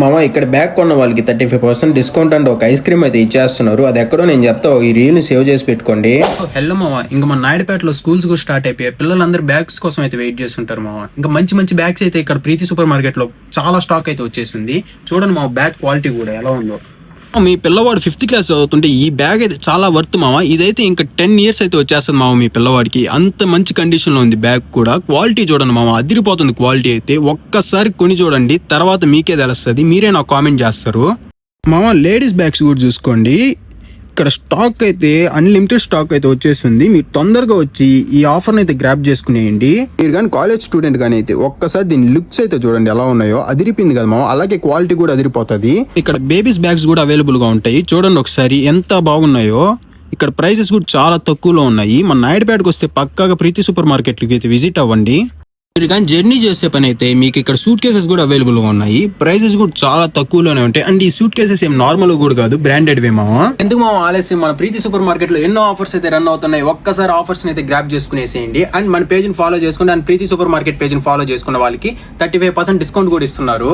మామ ఇక్కడ బ్యాగ్ కొన్న వాళ్ళకి 35% డిస్కౌంట్ అండ్ ఒక ఐస్ క్రీమ్ అయితే ఇచ్చేస్తున్నారు. అది ఎక్కడో నేను చెప్తా, ఈ రీల్ ని సేవ్ చేసి పెట్టుకోండి. హలో మామ, ఇంకా మన నాయుడుపేటలో స్కూల్స్ కూడా స్టార్ట్ అయిపోయాయి. పిల్లలందరూ బ్యాగ్స్ కోసం అయితే వెయిట్ చేస్తుంటారు మామ. ఇంకా మంచి మంచి బ్యాగ్స్ అయితే ఇక్కడ ప్రీతి సూపర్ మార్కెట్ లో చాలా స్టాక్ అయితే వచ్చేసింది. చూడండి మా బ్యాగ్ క్వాలిటీ కూడా ఎలా ఉందో. మీ పిల్లవాడు 5th క్లాస్ చదువుతుంటే ఈ బ్యాగ్ అయితే చాలా వర్త్ మామ. ఇదైతే ఇంకా 10 years అయితే వచ్చేస్తుంది మామ మీ పిల్లవాడికి. అంత మంచి కండిషన్ లో ఉంది బ్యాగ్ కూడా. క్వాలిటీ చూడండి మామ, అదిరిపోతుంది క్వాలిటీ అయితే. ఒక్కసారి కొని చూడండి, తర్వాత మీకే తెలుస్తుంది. మీరే నాకు కామెంట్ చేస్తారు మామ. లేడీస్ బ్యాగ్స్ కూడా చూసుకోండి. ఇక్కడ స్టాక్ అయితే అన్లిమిటెడ్ స్టాక్ అయితే వచ్చేసింది. మీరు తొందరగా వచ్చి ఈ ఆఫర్ని అయితే గ్రాప్ చేసుకునేయండి. మీరు కానీ కాలేజ్ స్టూడెంట్ కానీ అయితే ఒక్కసారి దీని లుక్స్ అయితే చూడండి ఎలా ఉన్నాయో. అదిరిపోయింది కదా మామ, అలాగే క్వాలిటీ కూడా అదిరిపోతుంది. ఇక్కడ బేబీస్ బ్యాగ్స్ కూడా అవైలబుల్ గా ఉంటాయి. చూడండి ఒకసారి ఎంత బాగున్నాయో. ఇక్కడ ప్రైసెస్ కూడా చాలా తక్కువలో ఉన్నాయి. మన నాయుడుపేటకు వస్తే పక్కాగా ప్రీతి సూపర్ మార్కెట్కి అయితే విజిట్ అవ్వండి. మీరు కానీ జర్నీ చేసే పని అయితే మీకు ఇక్కడ సూట్ కేసెస్ కూడా అవైలబుల్ గా ఉన్నాయి. ప్రైసెస్ కూడా చాలా తక్కువలోనే ఉంటాయి. అండ్ ఈ సూట్ కేసెస్ ఏం నార్మల్ కూడా కాదు, బ్రాండెడ్ వే మామ. ఎందుకు మామ ఆలస్యం, మన ప్రీతి సూపర్ మార్కెట్ లో ఎన్నో ఆఫర్స్ అయితే రన్ అవుతున్నాయి. ఒక్కసారి ఆఫర్స్ అయితే గ్రాప్ చేసుకునేసేయండి. అండ్ మన పేజ్ ని ఫాలో చేసుకోండి. And Preethi super market page ని ఫాలో చేసుకున్న వాళ్ళకి 35% డిస్కౌంట్ కూడా ఇస్తున్నారు.